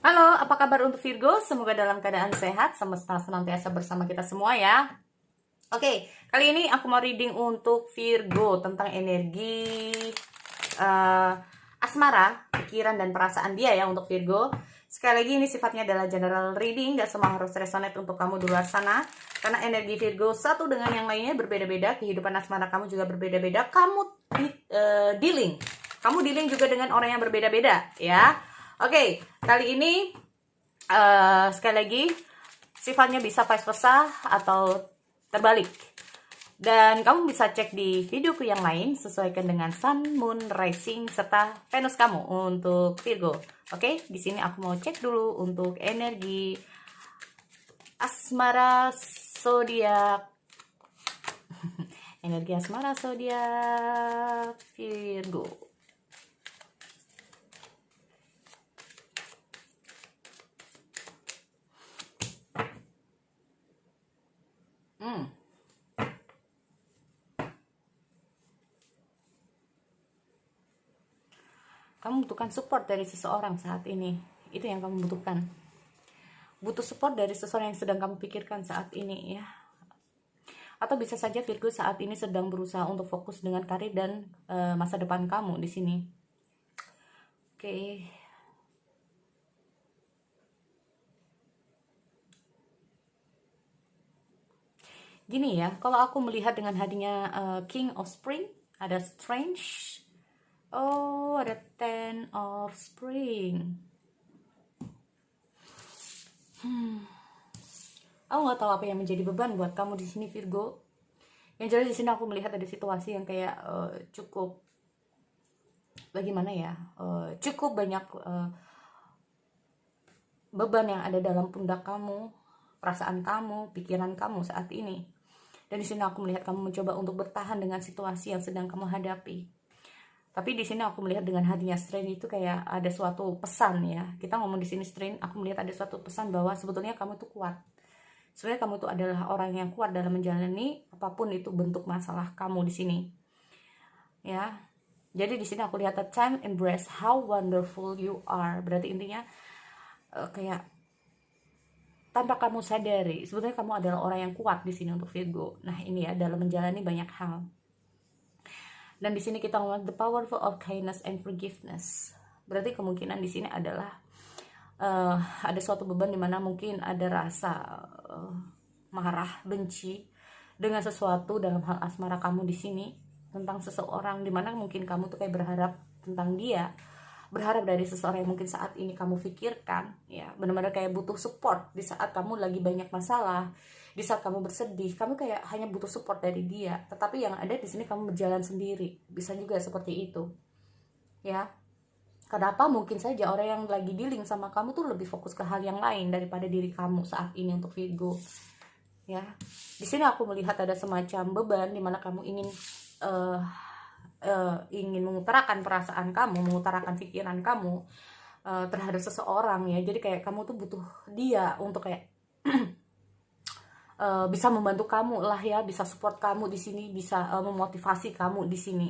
Halo, apa kabar untuk Virgo? Semoga dalam keadaan sehat, semesta senantiasa bersama kita semua ya. Oke, kali ini aku mau reading untuk Virgo tentang energi uh, asmara, pikiran dan perasaan dia ya untuk Virgo. Sekali lagi ini sifatnya adalah general reading, gak semua harus resonate untuk kamu di luar sana. Karena energi Virgo satu dengan yang lainnya berbeda-beda, kehidupan asmara kamu juga berbeda-beda. Kamu dealing juga dengan orang yang berbeda-beda ya. Oke, kali ini sekali lagi sifatnya bisa vice versa atau terbalik. Dan kamu bisa cek di videoku yang lain, sesuaikan dengan Sun, Moon, Rising serta Venus kamu untuk Virgo. Oke, di sini aku mau cek dulu untuk energi asmara zodiak. Energi asmara zodiak Virgo. Kamu butuhkan support dari seseorang saat ini. Itu yang kamu butuhkan. Butuh support dari seseorang yang sedang kamu pikirkan saat ini ya. Atau bisa saja Virgo saat ini sedang berusaha untuk fokus dengan karir dan masa depan kamu di sini. Oke. Gini ya, kalau aku melihat dengan hadirnya King of Spring, ada Strange. Oh, ada Ten of Spring. Aku nggak tahu apa yang menjadi beban buat kamu di sini Virgo. Yang jelas di sini aku melihat ada situasi yang kayak cukup bagaimana ya, cukup banyak beban yang ada dalam pundak kamu, perasaan kamu, pikiran kamu saat ini. Dan di sini aku melihat kamu mencoba untuk bertahan dengan situasi yang sedang kamu hadapi. Tapi di sini aku melihat dengan hadirnya strain itu kayak ada suatu pesan ya. Kita ngomong di sini strain, aku melihat ada suatu pesan bahwa sebetulnya kamu tuh kuat. Sebenarnya kamu tuh adalah orang yang kuat dalam menjalani apapun itu bentuk masalah kamu di sini. Ya. Jadi di sini aku lihat the time embrace how wonderful you are. Berarti intinya kayak tanpa kamu sadari, sebetulnya kamu adalah orang yang kuat di sini untuk Virgo. Nah, ini ya dalam menjalani banyak hal. Dan di sini kita ngomong the powerful of kindness and forgiveness. Berarti kemungkinan di sini adalah ada suatu beban di mana mungkin ada rasa marah, benci dengan sesuatu dalam hal asmara kamu di sini tentang seseorang, di mana mungkin kamu tuh kayak berharap tentang dia, berharap dari seseorang yang mungkin saat ini kamu pikirkan, ya benar-benar kayak butuh support di saat kamu lagi banyak masalah, di saat kamu bersedih, kamu kayak hanya butuh support dari dia. Tetapi yang ada di sini kamu berjalan sendiri, bisa juga seperti itu, ya. Kenapa? Mungkin saja orang yang lagi dealing sama kamu tuh lebih fokus ke hal yang lain daripada diri kamu saat ini untuk Virgo, ya. Di sini aku melihat ada semacam beban di mana kamu ingin ingin mengutarakan perasaan kamu, mengutarakan pikiran kamu terhadap seseorang ya. Jadi kayak kamu tuh butuh dia untuk kayak bisa membantu kamu lah ya, bisa support kamu di sini, bisa memotivasi kamu di sini.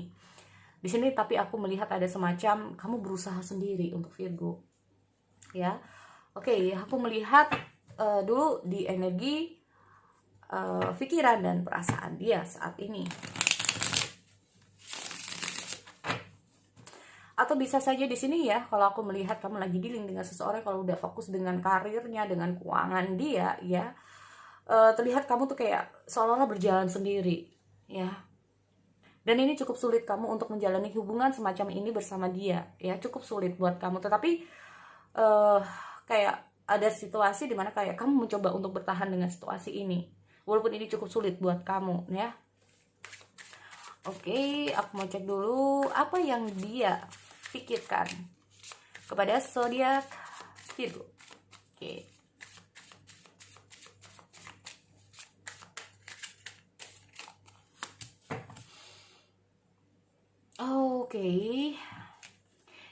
Di sini tapi aku melihat ada semacam kamu berusaha sendiri untuk Virgo. Ya. Oke, aku melihat dulu di energi pikiran dan perasaan dia saat ini. Atau bisa saja di sini ya, kalau aku melihat kamu lagi dealing dengan seseorang, kalau udah fokus dengan karirnya, dengan keuangan dia, ya terlihat kamu tuh kayak seolah-olah berjalan sendiri, ya. Dan ini cukup sulit kamu untuk menjalani hubungan semacam ini bersama dia, ya cukup sulit buat kamu. Tetapi kayak ada situasi dimana kayak kamu mencoba untuk bertahan dengan situasi ini, walaupun ini cukup sulit buat kamu, ya. Oke, aku mau cek dulu apa yang dia pikirkan kepada zodiak Virgo. Oke. Oke.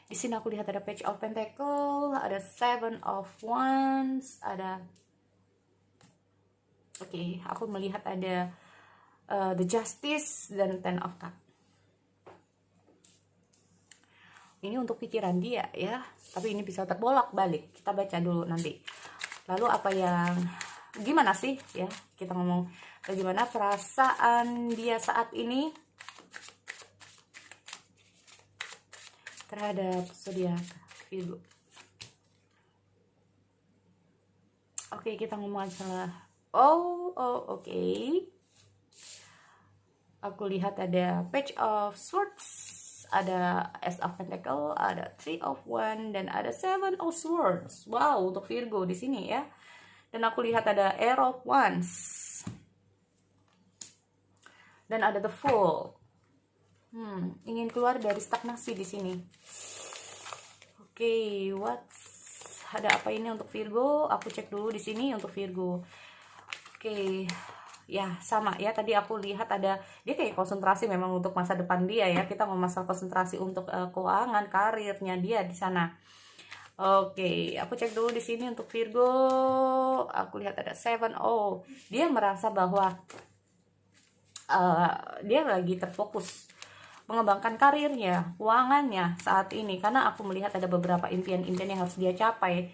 Di sini aku lihat ada Page of Pentacle, ada Seven of Wands, ada aku melihat ada The Justice dan Ten of Cups. Ini untuk pikiran dia ya, tapi ini bisa terbolak-balik. Kita baca dulu nanti. Lalu apa yang gimana sih ya? Kita ngomong bagaimana perasaan dia saat ini terhadap zodiak Virgo. Oke, kita ngomong masalah oke. Aku lihat ada Page of Swords, ada Ace of Pentacle, ada Three of Wands, dan ada Seven of Swords. Wow, untuk Virgo di sini ya. Dan aku lihat ada Air of Wands, dan ada The Fool. Ingin keluar dari stagnasi di sini. Oke, ada apa ini untuk Virgo? Aku cek dulu di sini untuk Virgo. Oke. Ya, sama ya. Tadi aku lihat ada dia kayak konsentrasi memang untuk masa depan dia ya. Kita mau masalah konsentrasi untuk keuangan, karirnya dia di sana. Oke, aku cek dulu di sini untuk Virgo. Aku lihat ada 7. Dia merasa bahwa dia lagi terfokus mengembangkan karirnya, keuangannya saat ini, karena aku melihat ada beberapa impian-impian yang harus dia capai.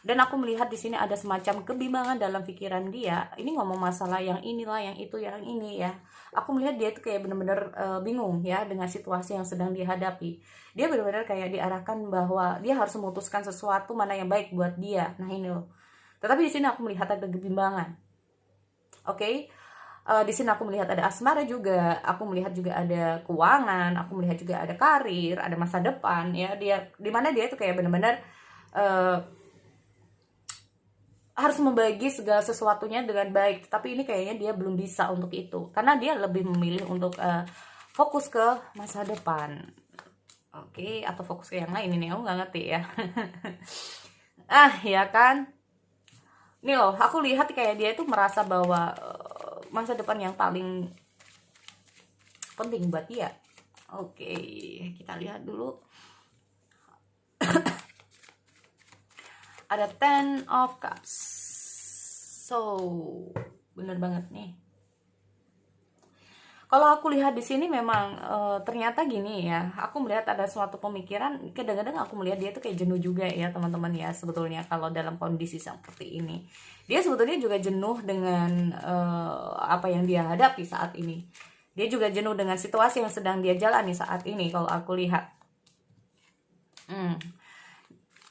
Dan aku melihat di sini ada semacam kebimbangan dalam pikiran dia. Ini ngomong masalah yang inilah, yang itu, yang ini ya. Aku melihat dia itu kayak bener-bener bingung ya dengan situasi yang sedang dihadapi. Dia benar-benar kayak diarahkan bahwa dia harus memutuskan sesuatu mana yang baik buat dia. Nah ini loh. Tetapi di sini aku melihat ada kebimbangan. Oke. Di sini aku melihat ada asmara juga. Aku melihat juga ada keuangan. Aku melihat juga ada karir, ada masa depan ya. Dia dimana dia itu kayak benar-benar harus membagi segala sesuatunya dengan baik, tapi ini kayaknya dia belum bisa untuk itu, karena dia lebih memilih untuk fokus ke masa depan. Oke, atau fokus ke yang lain, ini aku nggak ngerti ya. Ya kan, ini loh, aku lihat kayak dia itu merasa bahwa masa depan yang paling penting buat dia. Oke, kita lihat dulu. Ada 10 of Cups. So, bener banget nih. Kalau aku lihat di sini memang ternyata gini ya. Aku melihat ada suatu pemikiran. Kadang-kadang aku melihat dia tuh kayak jenuh juga ya teman-teman ya. Sebetulnya kalau dalam kondisi seperti ini, dia sebetulnya juga jenuh dengan apa yang dia hadapi saat ini. Dia juga jenuh dengan situasi yang sedang dia jalani saat ini. Kalau aku lihat.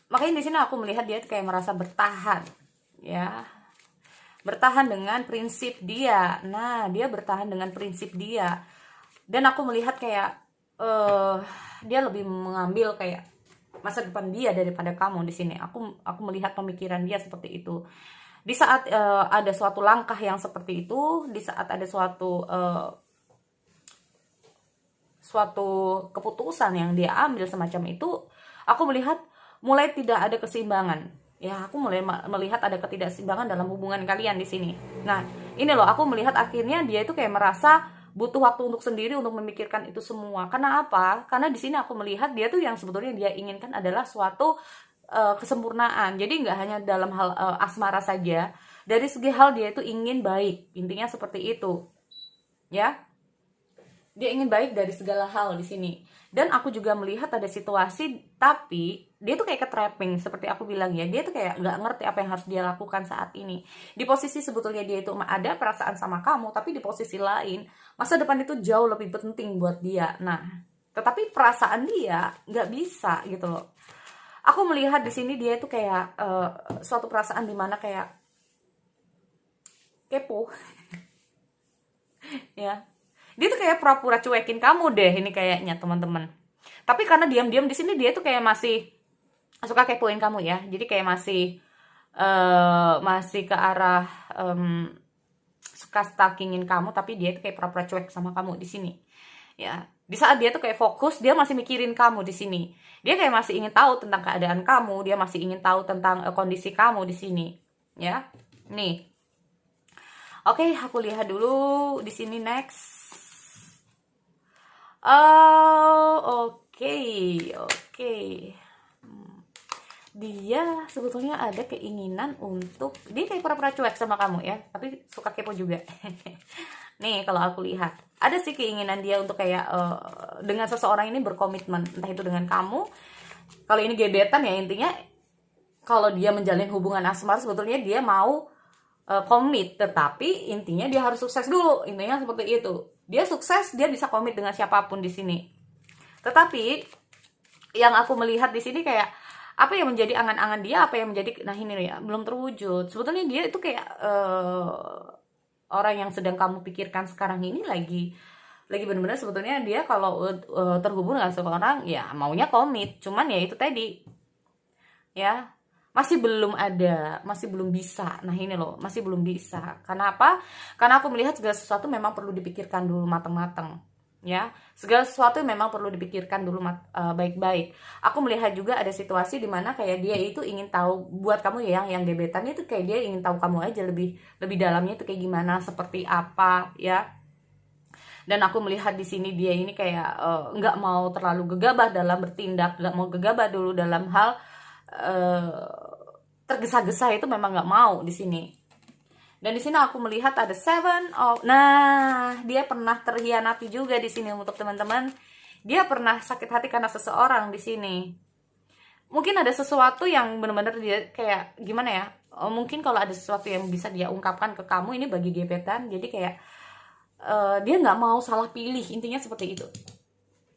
Makanya di sini aku melihat dia kayak merasa bertahan, ya, bertahan dengan prinsip dia. Nah, dia bertahan dengan prinsip dia, dan aku melihat kayak dia lebih mengambil kayak masa depan dia daripada kamu di sini. Aku melihat pemikiran dia seperti itu. Di saat ada suatu langkah yang seperti itu, di saat ada suatu keputusan yang dia ambil semacam itu, aku melihat mulai tidak ada keseimbangan. Ya, aku mulai melihat ada ketidakseimbangan dalam hubungan kalian di sini. Nah, ini loh, aku melihat akhirnya dia itu kayak merasa butuh waktu untuk sendiri untuk memikirkan itu semua. Karena apa? Karena di sini aku melihat dia tuh yang sebetulnya dia inginkan adalah suatu kesempurnaan. Jadi nggak hanya dalam hal asmara saja. Dari segi hal dia itu ingin baik. Intinya seperti itu. Ya. Dia ingin baik dari segala hal di sini. Dan aku juga melihat ada situasi, tapi dia tuh kayak ke-trapping, seperti aku bilang ya. Dia tuh kayak nggak ngerti apa yang harus dia lakukan saat ini. Di posisi sebetulnya dia itu ada perasaan sama kamu, tapi di posisi lain, masa depan itu jauh lebih penting buat dia. Nah, tetapi perasaan dia nggak bisa gitu loh. Aku melihat di sini dia itu kayak suatu perasaan dimana kayak kepo. Ya. Dia tuh kayak pura-pura cuekin kamu deh ini kayaknya teman-teman. Tapi karena diam-diam di sini dia tuh kayak masih suka kepoin kamu ya. Jadi kayak masih ke arah suka stalkingin kamu, tapi dia tuh kayak pura-pura cuek sama kamu di sini. Ya, di saat dia tuh kayak fokus, dia masih mikirin kamu di sini. Dia kayak masih ingin tahu tentang keadaan kamu, dia masih ingin tahu tentang kondisi kamu di sini. Ya. Nih. Oke, aku lihat dulu di sini next. Oke. Dia sebetulnya ada keinginan untuk, dia kayak pura-pura cuek sama kamu ya, tapi suka kepo juga. Nih kalau aku lihat ada sih keinginan dia untuk kayak dengan seseorang ini berkomitmen, entah itu dengan kamu. Kalau ini gebetan ya intinya, kalau dia menjalin hubungan asmara sebetulnya dia mau komit, tetapi intinya dia harus sukses dulu, intinya seperti itu. Dia sukses, dia bisa komit dengan siapapun di sini. Tetapi yang aku melihat di sini kayak apa yang menjadi angan-angan dia, apa yang menjadi, nah ini ya belum terwujud. Sebetulnya dia itu kayak orang yang sedang kamu pikirkan sekarang ini lagi benar-benar sebetulnya dia kalau terhubung dengan seseorang ya maunya komit, cuman ya itu tadi ya masih belum ada, masih belum bisa. Nah ini loh, masih belum bisa. Karena apa? Karena aku melihat segala sesuatu memang perlu dipikirkan dulu matang-matang. Ya, segala sesuatu memang perlu dipikirkan dulu baik-baik. Aku melihat juga ada situasi di mana kayak dia itu ingin tahu, buat kamu ya yang gebetan itu kayak dia ingin tahu kamu aja lebih dalamnya itu kayak gimana, seperti apa ya. Dan aku melihat di sini dia ini kayak nggak mau terlalu gegabah dalam bertindak, nggak mau gegabah dulu dalam hal tergesa-gesa, itu memang nggak mau di sini. Dan di sini aku melihat ada seven of, nah dia pernah terhianati juga di sini untuk teman-teman. Dia pernah sakit hati karena seseorang di sini. Mungkin ada sesuatu yang benar-benar dia kayak gimana ya? Mungkin kalau ada sesuatu yang bisa dia ungkapkan ke kamu ini bagi gebetan, jadi kayak dia nggak mau salah pilih, intinya seperti itu.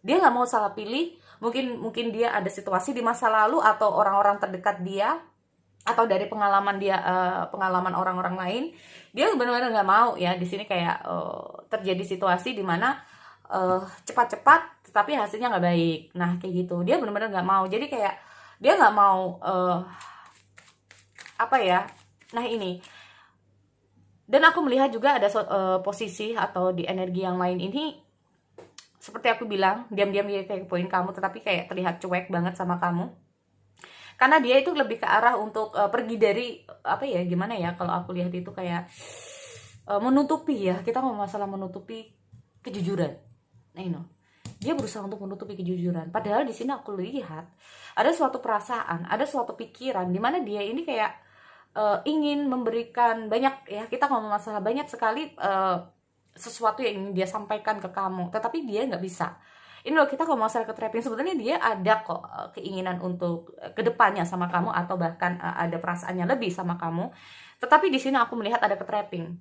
Dia nggak mau salah pilih. Mungkin dia ada situasi di masa lalu atau orang-orang terdekat dia, atau dari pengalaman dia, pengalaman orang-orang lain, dia benar-benar nggak mau ya di sini kayak terjadi situasi di mana cepat-cepat tetapi hasilnya nggak baik. Nah kayak gitu, dia benar-benar nggak mau. Jadi kayak dia nggak mau apa ya? Nah ini. Dan aku melihat juga ada posisi atau di energi yang lain ini, seperti aku bilang, diam-diam dia kayak poin kamu, tetapi kayak terlihat cuek banget sama kamu. Karena dia itu lebih ke arah untuk pergi dari, apa ya, gimana ya, kalau aku lihat itu kayak menutupi ya, kita ngomong masalah menutupi kejujuran. Nah ini, dia berusaha untuk menutupi kejujuran. Padahal di sini aku lihat ada suatu perasaan, ada suatu pikiran, di mana dia ini kayak ingin memberikan banyak ya, kita ngomong masalah banyak sekali sesuatu yang ingin dia sampaikan ke kamu, tetapi dia nggak bisa. Ini loh, kita kalau masalah ketrapping, sebetulnya dia ada kok keinginan untuk kedepannya sama kamu, atau bahkan ada perasaannya lebih sama kamu, tetapi di sini aku melihat ada ketrapping.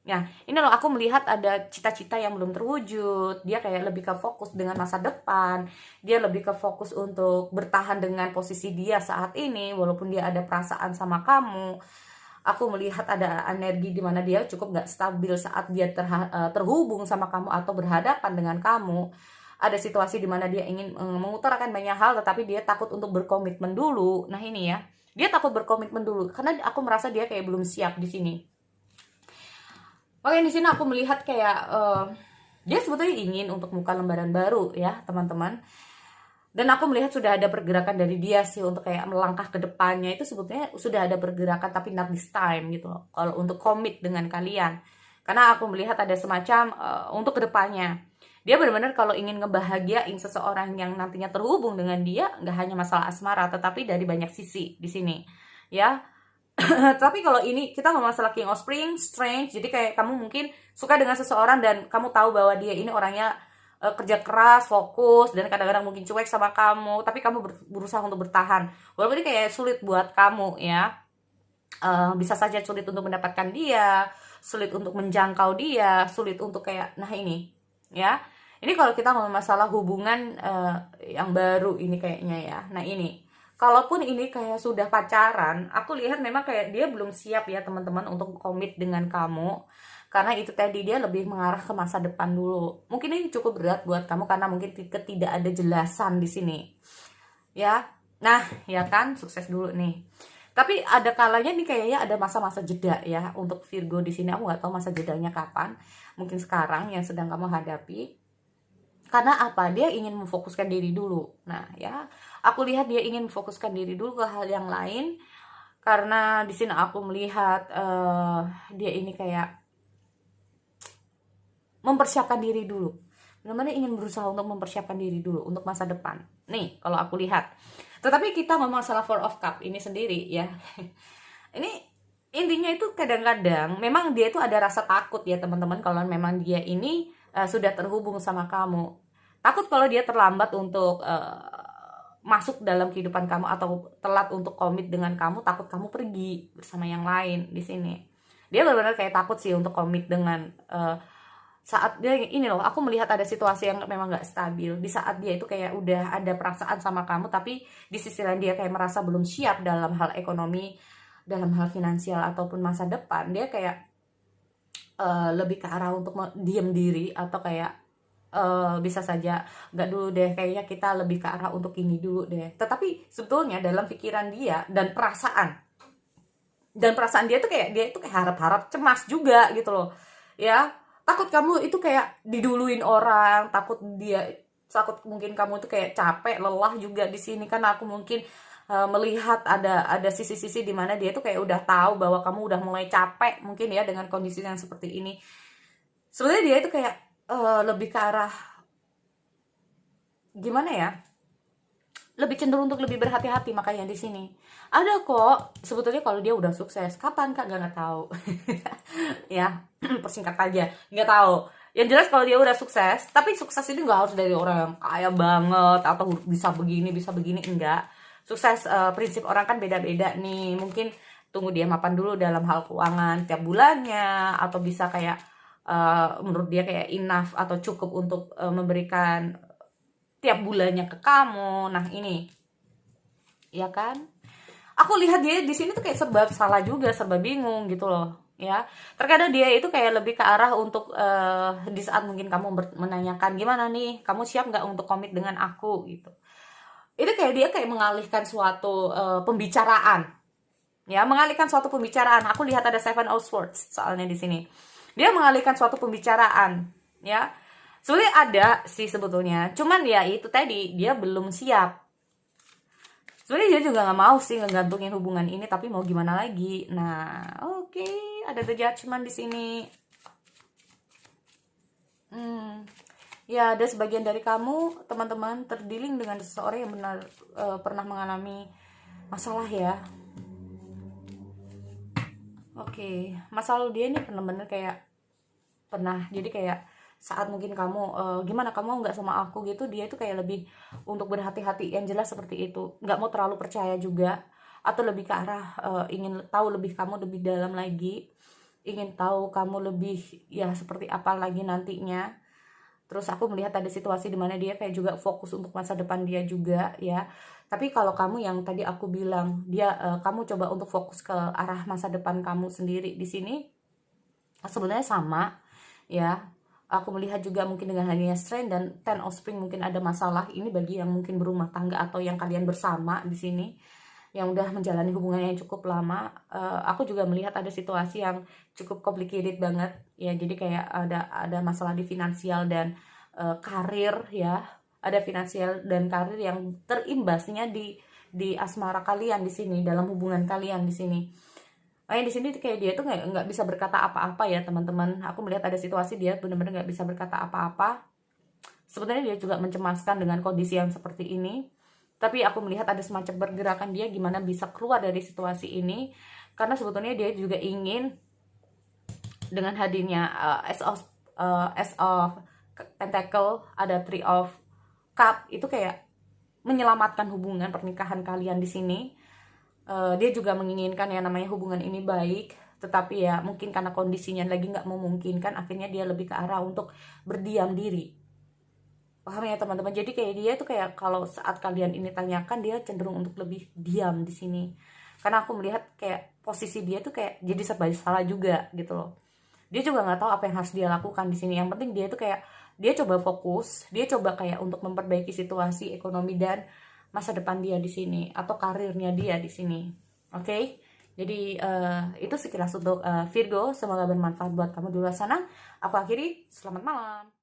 Ya, ini loh, aku melihat ada cita-cita yang belum terwujud. Dia kayak lebih ke fokus dengan masa depan. Dia lebih ke fokus untuk bertahan dengan posisi dia saat ini, walaupun dia ada perasaan sama kamu. Aku melihat ada energi di mana dia cukup gak stabil saat dia terhubung sama kamu atau berhadapan dengan kamu. Ada situasi di mana dia ingin mengutarakan banyak hal, tetapi dia takut untuk berkomitmen dulu. Nah ini ya, dia takut berkomitmen dulu karena aku merasa dia kayak belum siap di sini. Oke, di sini aku melihat kayak dia sebetulnya ingin untuk buka lembaran baru ya teman-teman. Dan aku melihat sudah ada pergerakan dari dia sih untuk kayak melangkah ke depannya, itu sebetulnya sudah ada pergerakan, tapi not this time gitu loh. Kalau untuk komit dengan kalian. Karena aku melihat ada semacam untuk ke depannya. Dia benar-benar kalau ingin ngebahagiain seseorang yang nantinya terhubung dengan dia, nggak hanya masalah asmara, tetapi dari banyak sisi di sini. Ya. Tapi kalau ini kita ngomong masalah King of Spring, strange. Jadi kayak kamu mungkin suka dengan seseorang dan kamu tahu bahwa dia ini orangnya kerja keras, fokus, dan kadang-kadang mungkin cuek sama kamu, tapi kamu berusaha untuk bertahan. Walaupun ini kayak sulit buat kamu ya. Bisa saja sulit untuk mendapatkan dia, sulit untuk menjangkau dia, sulit untuk kayak, nah ini ya. Ini kalau kita ngomong masalah hubungan yang baru ini kayaknya ya. Nah ini, kalaupun ini kayak sudah pacaran, aku lihat memang kayak dia belum siap ya teman-teman untuk komit dengan kamu. Karena itu tadi dia lebih mengarah ke masa depan dulu. Mungkin ini cukup berat buat kamu karena mungkin tidak ada jelasan di sini. Ya. Nah, ya kan, sukses dulu nih. Tapi ada kalanya nih kayaknya ada masa-masa jeda ya untuk Virgo di sini. Aku nggak tahu masa jedanya kapan. Mungkin sekarang yang sedang kamu hadapi. Karena apa? Dia ingin memfokuskan diri dulu. Nah ya, aku lihat dia ingin memfokuskan diri dulu ke hal yang lain. Karena di sini aku melihat dia ini kayak mempersiapkan diri dulu. Benar-benar ingin berusaha untuk mempersiapkan diri dulu untuk masa depan. Nih, kalau aku lihat. Tetapi kita ngomong masalah Four of Cup ini sendiri ya. Ini intinya itu kadang-kadang memang dia itu ada rasa takut ya teman-teman, kalau memang dia ini sudah terhubung sama kamu. Takut kalau dia terlambat untuk masuk dalam kehidupan kamu atau telat untuk komit dengan kamu, takut kamu pergi bersama yang lain di sini. Dia benar-benar kayak takut sih untuk komit dengan saat dia ini loh. Aku melihat ada situasi yang memang nggak stabil di saat dia itu kayak udah ada perasaan sama kamu, tapi di sisi lain dia kayak merasa belum siap dalam hal ekonomi, dalam hal finansial ataupun masa depan. Dia kayak lebih ke arah untuk diam diri atau kayak bisa saja nggak dulu deh, kayaknya kita lebih ke arah untuk ini dulu deh. Tetapi sebetulnya dalam pikiran dia dan perasaan dia tuh kayak harap-harap, cemas juga gitu loh ya. Takut kamu itu kayak diduluin orang, takut mungkin kamu tuh kayak capek, lelah juga di sini. Kan aku mungkin melihat ada sisi-sisi di mana dia tuh kayak udah tahu bahwa kamu udah mulai capek mungkin ya dengan kondisi yang seperti ini. Sebenarnya dia itu kayak lebih ke arah gimana ya, lebih cenderung untuk lebih berhati-hati. Makanya di sini ada kok sebetulnya kalau dia udah sukses. Kapan Kak? Nggak tahu. Ya persingkat aja, nggak tahu. Yang jelas kalau dia udah sukses, tapi sukses ini nggak harus dari orang yang kaya banget atau bisa begini enggak. Sukses prinsip orang kan beda-beda nih. Mungkin tunggu dia mapan dulu dalam hal keuangan tiap bulannya, atau bisa kayak menurut dia kayak enough atau cukup untuk memberikan tiap bulannya ke kamu. Nah ini ya kan, aku lihat dia di sini tuh kayak serba salah juga, serba bingung gitu loh ya. Terkadang dia itu kayak lebih ke arah untuk di saat mungkin kamu menanyakan gimana nih, kamu siap nggak untuk komit dengan aku gitu, itu kayak dia kayak mengalihkan suatu pembicaraan ya, mengalihkan suatu pembicaraan. Aku lihat ada Seven of Swords soalnya di sini. Dia mengalihkan suatu pembicaraan ya. Sebenarnya ada sih sebetulnya, cuman ya itu tadi dia belum siap. Sebenarnya dia juga nggak mau sih ngegantungin hubungan ini, tapi mau gimana lagi. Nah, oke, ada The Judgment di sini. Ya, ada sebagian dari kamu teman-teman terdealing dengan seseorang yang benar pernah mengalami masalah ya. Oke, masalah dia ini benar-benar kayak pernah, jadi kayak saat mungkin kamu gimana kamu nggak sama aku gitu, dia itu kayak lebih untuk berhati-hati, yang jelas seperti itu. Nggak mau terlalu percaya juga, atau lebih ke arah ingin tahu lebih kamu lebih dalam lagi, ingin tahu kamu lebih ya seperti apa lagi nantinya. Terus aku melihat ada situasi dimana dia kayak juga fokus untuk masa depan dia juga ya. Tapi kalau kamu yang tadi aku bilang, kamu coba untuk fokus ke arah masa depan kamu sendiri di sini, sebenarnya sama ya. Aku melihat juga mungkin dengan hadiahnya Strength dan Ten of Spring mungkin ada masalah ini bagi yang mungkin berumah tangga atau yang kalian bersama di sini yang udah menjalani hubungan yang cukup lama. Aku juga melihat ada situasi yang cukup complicated banget ya. Jadi kayak ada masalah di finansial dan karir ya. Ada finansial dan karir yang terimbasnya di asmara kalian di sini, dalam hubungan kalian di sini. Di sini kayak dia tuh nggak bisa berkata apa-apa ya teman-teman. Aku melihat ada situasi dia benar-benar nggak bisa berkata apa-apa. Sebenarnya dia juga mencemaskan dengan kondisi yang seperti ini. Tapi aku melihat ada semacam pergerakan dia gimana bisa keluar dari situasi ini. Karena sebetulnya dia juga ingin dengan hadirnya Ace of Pentacle, ada Three of Cup, itu kayak menyelamatkan hubungan pernikahan kalian di sini. Dia juga menginginkan yang namanya hubungan ini baik, tetapi ya mungkin karena kondisinya lagi nggak memungkinkan, akhirnya dia lebih ke arah untuk berdiam diri. Paham ya teman-teman? Jadi kayak dia tuh kayak kalau saat kalian ini tanyakan, dia cenderung untuk lebih diam di sini. Karena aku melihat kayak posisi dia tuh kayak jadi serba salah juga gitu loh. Dia juga nggak tahu apa yang harus dia lakukan di sini. Yang penting dia tuh kayak dia coba fokus, dia coba kayak untuk memperbaiki situasi ekonomi dan masa depan dia di sini atau karirnya dia di sini. Oke? Jadi itu sekilas untuk Virgo, semoga bermanfaat buat kamu di luar sana. Aku akhiri, selamat malam.